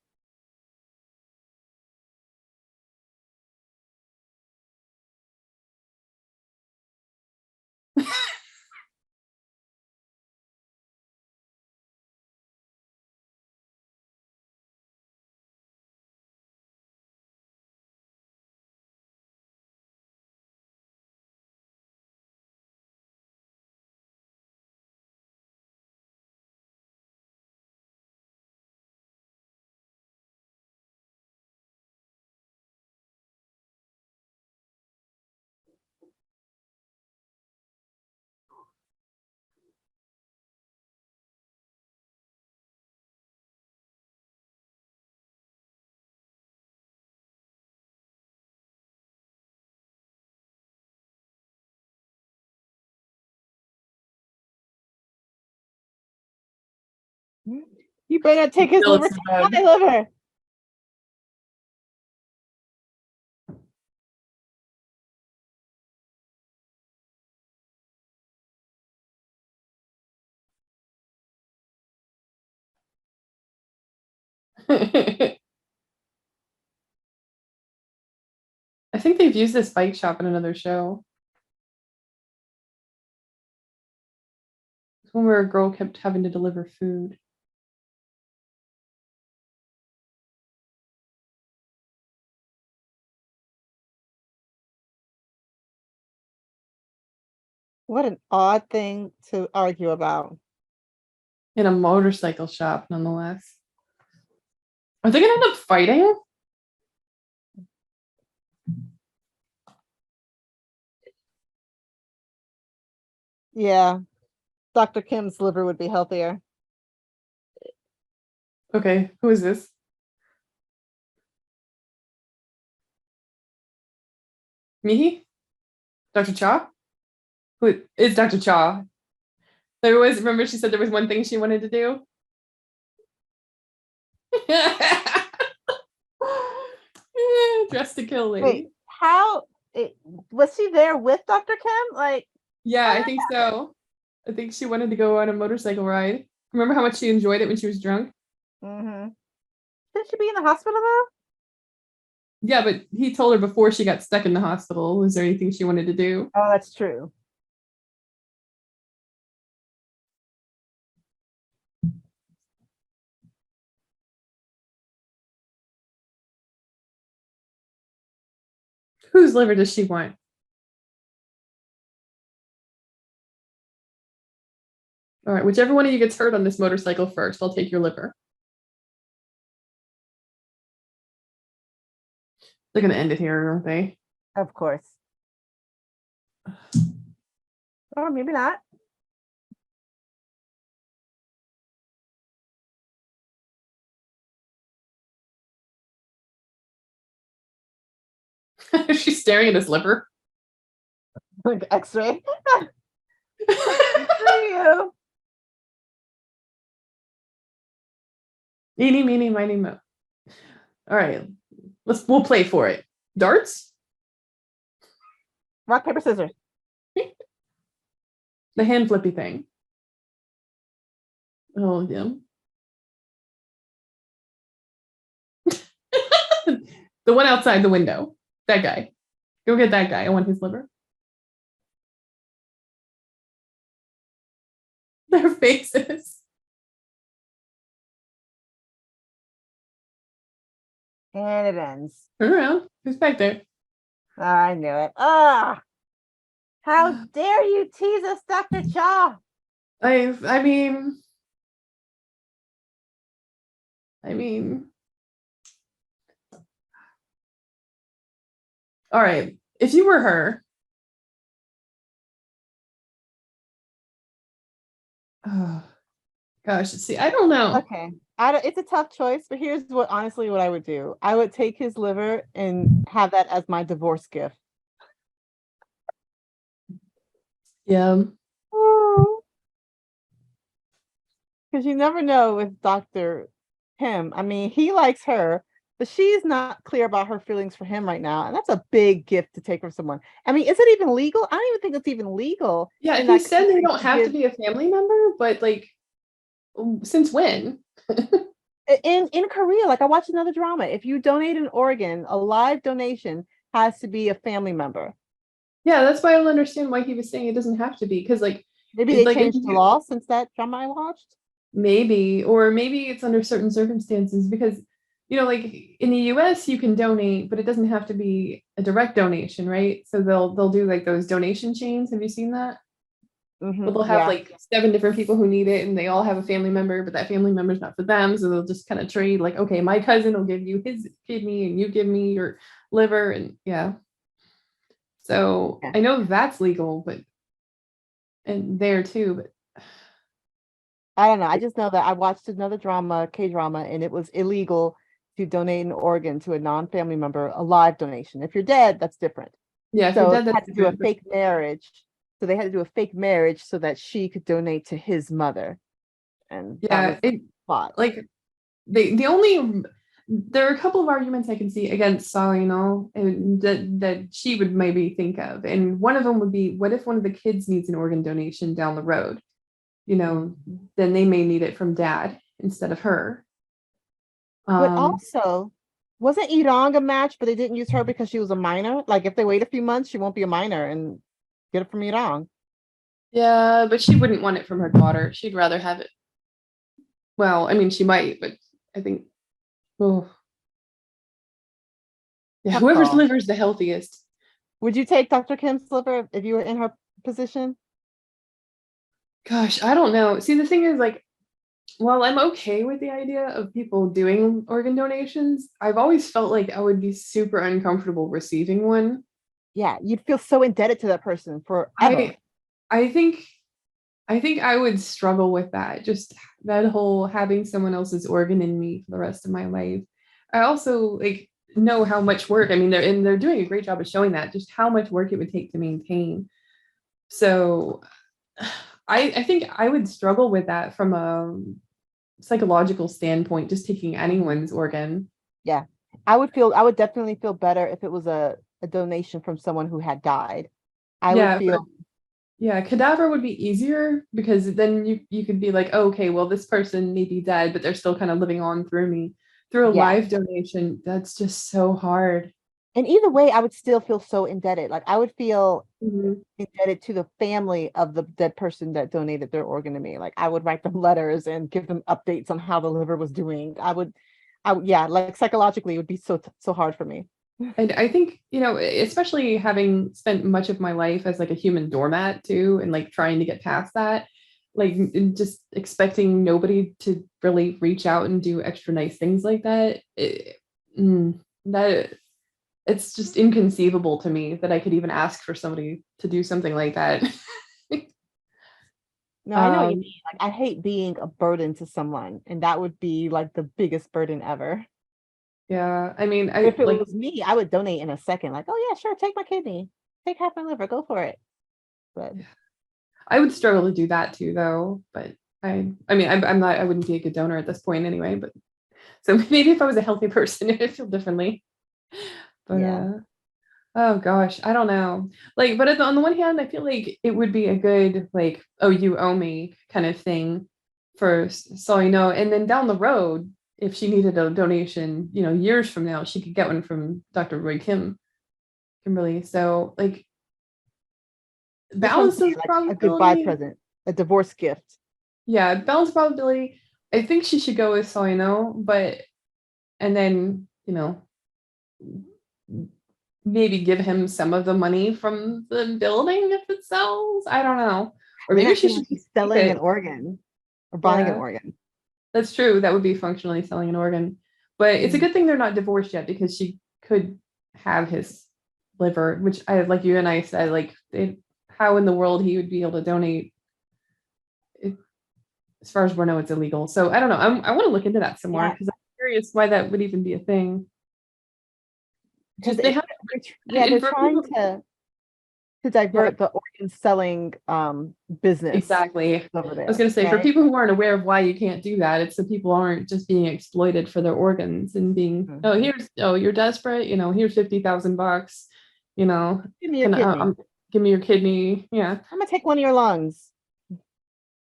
You better not take his Still, liver, it's take bad. my liver. I think they've used this bike shop in another show. It's one where a girl kept having to deliver food. What an odd thing to argue about. In a motorcycle shop, nonetheless. Are they gonna end up fighting? Yeah, Dr. Kim's liver would be healthier. Okay, who is this? Me? Dr. Cha? Who is Dr. Cha? There was, remember she said there was one thing she wanted to do? Dressed to kill lady. Wait, was she there with Dr. Kim? Like, Yeah, I think so. I think she wanted to go on a motorcycle ride. Remember how much she enjoyed it when she was drunk? mm-hmm. Should she be in the hospital though? Yeah, but he told her before she got stuck in the hospital. Was there anything she wanted to do? Oh, that's true. Whose liver does she want? All right, whichever one of you gets hurt on this motorcycle first, I'll take your liver. They're gonna end it here, aren't they? Of course. Or maybe not. She's staring at his liver. Like X-ray. For you. Eeny, meeny, miny, mo. All right, we'll play for it. Darts? Rock, paper, scissors. The hand flippy thing. Oh, yeah. The one outside the window. That guy. Go get that guy. I want his liver. Their faces. And it ends. Turn around. Who's back there? I knew it. Ah, how dare you tease us, Dr. Cha? I mean, all right. If you were her, oh, gosh, see, I don't know. Okay. It's a tough choice, but here's what honestly what I would do. I would take his liver and have that as my divorce gift. Yeah. Because you never know with Dr. Kim. I mean, he likes her, but she's not clear about her feelings for him right now. And that's a big gift to take from someone. I mean, is it even legal? I don't even think it's even legal. Yeah, in he that said they country don't to have to give- be a family member, but like, since when? in Korea, like I watched another drama. If you donate an organ, a live donation has to be a family member. Yeah, that's why I don't understand why he was saying it doesn't have to be, because like, Maybe it's they like changed the law since that drama I watched. maybe, or maybe it's under certain circumstances, because like in the US you can donate, but it doesn't have to be a direct donation, right? So they'll do like those donation chains. Have you seen that? But they'll have Yeah. like 7 different people who need it, and they all have a family member, but that family member's not for them. So they'll just kind of trade, like, okay, my cousin will give you his kidney and you give me your liver, and yeah. So Yeah. I know that's legal, but and there too, but I don't know. I just know that I watched another drama, K-drama, and it was illegal to donate an organ to a non-family member, a live donation. If you're dead, that's different. yeah, if So you're they dead, that's had to do a different, but fake marriage. So they had to do a fake marriage so that she could donate to his mother. And that yeah, was it plot. like the only there are a couple of arguments I can see against Salino and that she would maybe think of. And one of them would be, what if one of the kids needs an organ donation down the road? Then they may need it from dad instead of her. But Um, also, wasn't Irong a match, but they didn't use her because she was a minor? Like if they wait a few months, she won't be a minor and get it from Irong. yeah, but she wouldn't want it from her daughter. She'd rather have it. Well, I mean, she might, but I think, oh, yeah, Tough whoever's call. liver is the healthiest. Would you take Dr. Kim's liver if you were in her position? Gosh, I don't know. See, the thing is, like, while I'm okay with the idea of people doing organ donations, I've always felt like I would be super uncomfortable receiving one. Yeah, you'd feel so indebted to that person forever. I I think I think I would struggle with that. Just that whole having someone else's organ in me for the rest of my life. I also like know how much work. I mean, they're doing a great job of showing that just how much work it would take to maintain. So I think I would struggle with that from a psychological standpoint, just taking anyone's organ. Yeah. I would definitely feel better if it was a donation from someone who had died. I would Yeah, but feel, yeah, cadaver would be easier because then you could be like, oh, okay, well, this person may be dead, but they're still kind of living on through me. Through a yeah. live donation, that's just so hard. And either way, I would still feel so indebted. Like I would feel Mhm. indebted to the family of the dead person that donated their organ to me. Like I would write them letters and give them updates on how the liver was doing. Yeah, like psychologically, it would be so hard for me. And I think, especially having spent much of my life as like a human doormat too, and like trying to get past that, like just expecting nobody to really reach out and do extra nice things like that, that it's just inconceivable to me that I could even ask for somebody to do something like that. No, I know what you Um, mean. Like I hate being a burden to someone, and that would be like the biggest burden ever. yeah, I mean, But I if it like was me, I would donate in a second. Like, oh yeah, sure, take my kidney, take half my liver, go for it. But I would struggle to do that too, though. But I mean, I'm not, I wouldn't be a good donor at this point anyway. But so maybe if I was a healthy person, it'd feel differently. But yeah, oh gosh, I don't know. Like, but on the one hand, I feel like it would be a good like, oh, you owe me kind of thing first, so I know. And then down the road, if she needed a donation, years from now, she could get one from Dr. Roy Kimberly. So like, that's what I'm balance saying. of Like a goodbye probability. present, a divorce gift. Yeah, balance of probability. I think she should go with so I know, but and then maybe give him some of the money from the building if it sells. I don't know. Or I mean, maybe I she feel should like just she's keep selling an it. organ or buying an Yeah, organ. that's true. That would be functionally selling an organ. But it's a Mhm. good thing they're not divorced yet because she could have his liver, which I like you and I said, like how in the world he would be able to donate. It, as far as we know, it's illegal. So I don't know. I want to look into that some more Yeah, because I'm curious why that would even be a thing. because Just they it, have yeah, they're and for trying people. to Yeah, divert the organ selling business exactly. I over was there, going to say, for right? people who aren't aware of why you can't do that, it's so people aren't just being exploited for their organs and being, oh, Mhm. here's, oh, you're desperate, here's 50,000 bucks, you know, Give me your can kidney. give me your kidney. Yeah. I'm gonna take one of your lungs.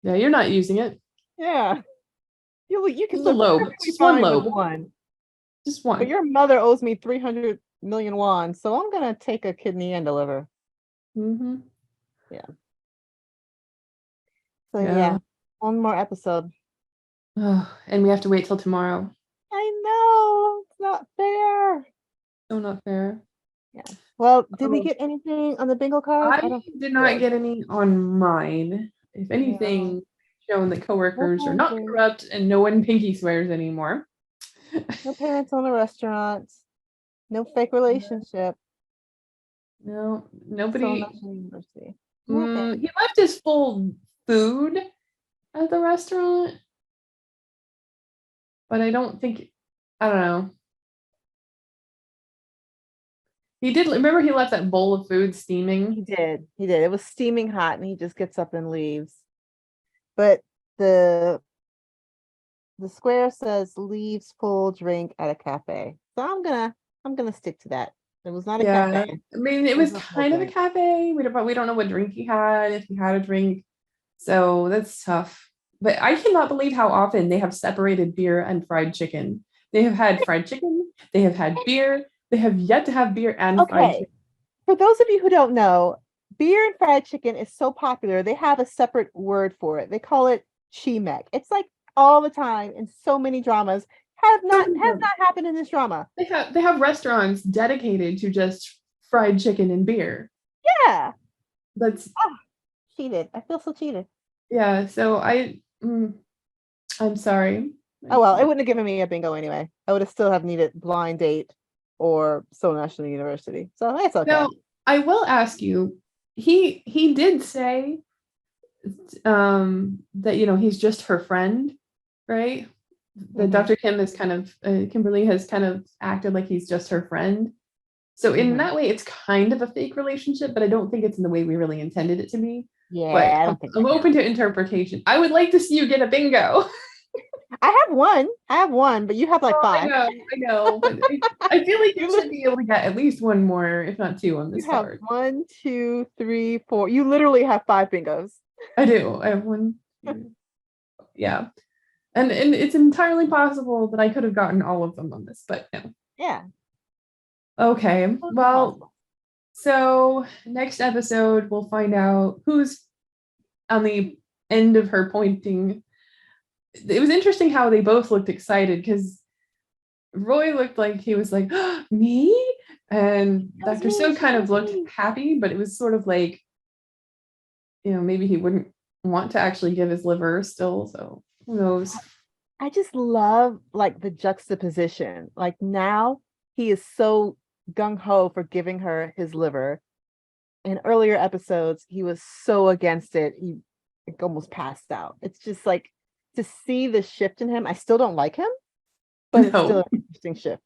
Yeah. You're not using it. Yeah, you can Just a live lobe, perfectly just one fine with lobe, one, just but one. your mother owes me 300 million won, so I'm gonna take a kidney and a liver. Hmm. Yeah. So Yeah. yeah, one more episode. Oh, and we have to wait till tomorrow. I know it's not fair. So not fair. Yeah. Well, did we Oh, get anything on the bingo card? I I don't think did we not did. get any on mine. If Yeah. anything, shown that No coworkers are not boundaries. corrupt and no one pinky swears anymore. No parents on the restaurant. No fake relationship. No, Soul nobody. National University. Nothing. He left his full food at the restaurant, but I don't think. I don't know. He did. Remember, he left that bowl of food He steaming. did. He did. It was steaming hot and he just gets up and leaves. But the the square says leaves full drink at a cafe. So I'm gonna stick to that. It was not a cafe. Yeah, I mean, it It was was a full kind of a drink. cafe. We don't know what drink he had, if he had a drink, so that's tough. But I cannot believe how often they have separated beer and fried chicken. They have had fried chicken. They have had beer. They have yet to have beer and fried Okay, chicken. for those of you who don't know, beer and fried chicken is so popular. They have a separate word for it. They call it chimek. It's like all the time in so many dramas. Has not happened in this drama. They have restaurants dedicated to just fried chicken and beer. Yeah. That's Ah, cheated. I feel so cheated. yeah. So I'm sorry. Oh well, it wouldn't have given me a bingo anyway. I would have still have needed blind date or Seoul National University. So it's okay. Now I will ask you. He did say that he's just her friend, right? That Hmm. Dr. Kim is kind of Kimberly has kind of acted like he's just her friend. So in Hmm. that way, it's kind of a fake relationship, but I don't think it's in the way we really intended it to be. But Yeah, I don't think I'm that open counts. to interpretation. I would like to see you get a bingo. I have one. I have one, but you have like Oh, five. I know, but I feel like you You should be able to get at least one more, if not two, on you this have card. one, two, three, four. You literally have five bingos. I do. I have one. Yeah, and it's entirely possible that I could have gotten all of them on this, but no. Yeah, Okay. totally Well, possible. so next episode we'll find out who's on the end of her pointing. It was interesting how they both looked excited because Roy looked like he was like, "Oh, me?" And She knows Dr. me. So She kind of knows looked me. happy, but it was sort of like, maybe he wouldn't want to actually give his liver still. So who knows? I just love like the juxtaposition. Like now he is so gung ho for giving her his liver. In earlier episodes, he was so against it. He like, almost passed out. It's just like to see the shift in him. I still don't like him, but it's still No. an interesting shift.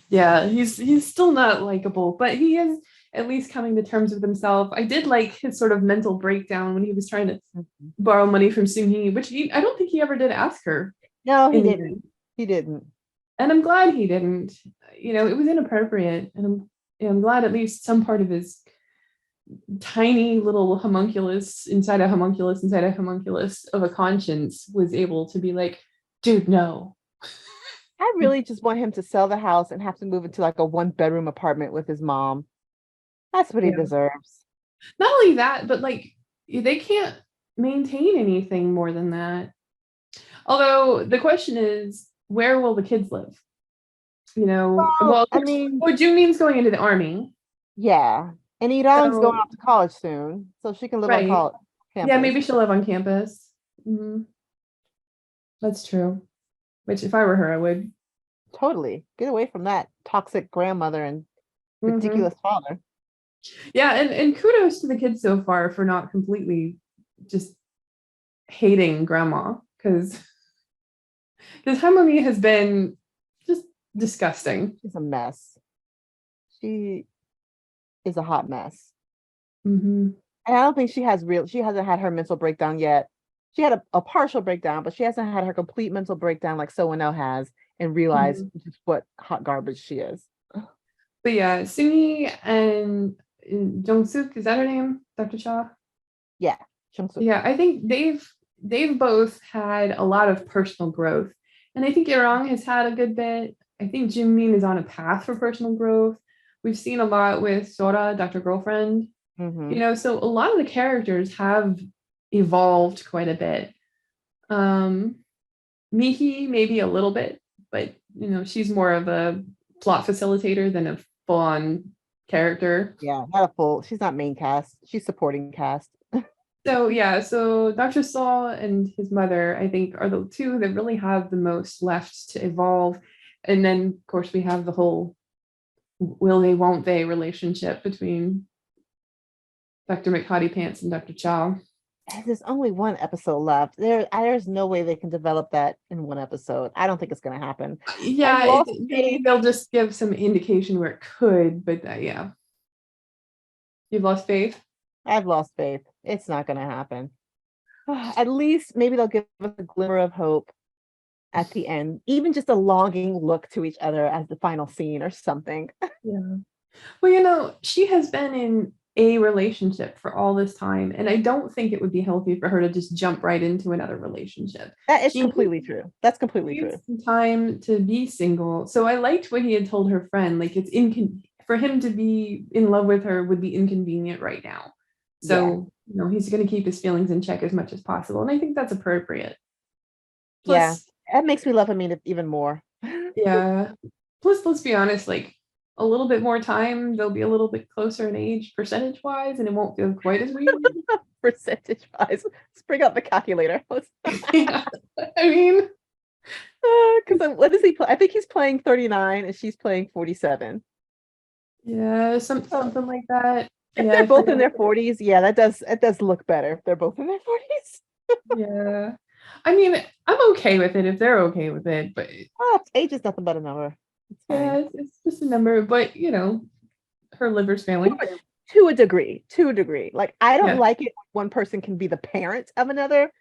Yeah, he's still not likable, but he is at least coming to terms with himself. I did like his sort of mental breakdown when he was trying to Mhm. borrow money from Soon-hee, which I don't think he ever did ask her No, he in the didn't. end. He didn't. And I'm glad he didn't. It was inappropriate, and I'm glad at least some part of his tiny little homunculus inside a homunculus inside a homunculus of a conscience was able to be like, dude, no. I really just want him to sell the house and have to move into like a one-bedroom apartment with his mom. That's what he Yeah. deserves. Not only that, but like they can't maintain anything more than that. Although the question is, where will the kids live? Well, Well, of I course, mean, well, Junmin's going into the army. yeah. And Irang's going So, off to college soon, so she can live on right. college Yeah, campus. maybe she'll live on campus. Hmm. That's true. Which, if I were her, I would. Totally. Get away from that toxic grandmother and Hmm. ridiculous father. Yeah, and kudos to the kids so far for not completely just hating grandma because Harmony has been just disgusting. She's a mess. She is a hot mess. Hmm. And I don't think she hasn't had her mental breakdown yet. She had a partial breakdown, but she hasn't had her complete mental breakdown like someone else has and realized Hmm. just what hot garbage she is. But yeah, Sungi and Jung Suk, is that her name? Dr. Cha? Yeah. Jung-suk. Yeah, I think they've both had a lot of personal growth. And I think Irang has had a good bit. I think Jimin is on a path for personal growth. We've seen a lot with Sora, Dr. Girlfriend. Hmm. So a lot of the characters have evolved quite a bit. Um, Mihi maybe a little bit, but she's more of a plot facilitator than a full-on character. Yeah, not a full, she's not main cast. She's supporting cast. So yeah, so Dr. Saul and his mother, I think, are the two that really have the most left to evolve. And then, of course, we have the whole will they, won't they relationship between Dr. McHottie Pants and Dr. Chow. There's only one episode left. There's no way they can develop that in one episode. I don't think it's gonna happen. I've Yeah, lost maybe faith. they'll just give some indication where it could, but yeah, you've lost faith. I've lost faith. It's not gonna happen. At least maybe they'll give us a glimmer of hope at the end, even just a longing look to each other as the final scene or something. Yeah. Well, she has been in a relationship for all this time. And I don't think it would be healthy for her to just jump right into another relationship. That is She completely true. That's completely needs true. some time to be single. So I liked what he had told her friend. Like it's for him to be in love with her would be inconvenient right now. Yeah. So, he's going to keep his feelings in check as much as possible. And I think that's appropriate. Yeah. Plus, That makes me love him even more. yeah. Plus, let's be honest, like a little bit more time, they'll be a little bit closer in age percentage wise, and it won't feel quite as weird. Percentage wise. Let's bring out the calculator. Yeah. I mean, Because what does he play? I think he's playing 39 and she's playing 47. yeah, something like that. If Yeah, they're I both in forget. their 40s, yeah, it does look better if they're both in their 40s. Yeah. I mean, I'm okay with it if they're okay with it, but Oh, age is nothing but a number. It's yeah, fine. it's just a number. But her liver's failing. To a degree. To a degree. Like, I don't Yeah. like it when one person can be the parent of another.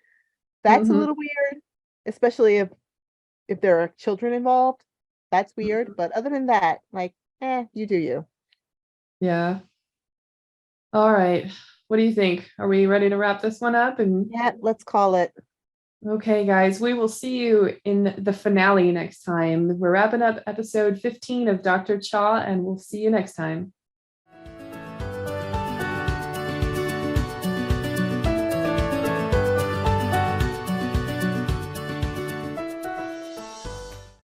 That's a Hmm. little weird, especially if there are children involved. That's weird. But other than that, like, you do you. Yeah. All right. What do you think? Are we ready to wrap this one up? And Yeah, let's call it. okay, guys, we will see you in the finale next time. We're wrapping up episode 15 of Dr. Cha, and we'll see you next time.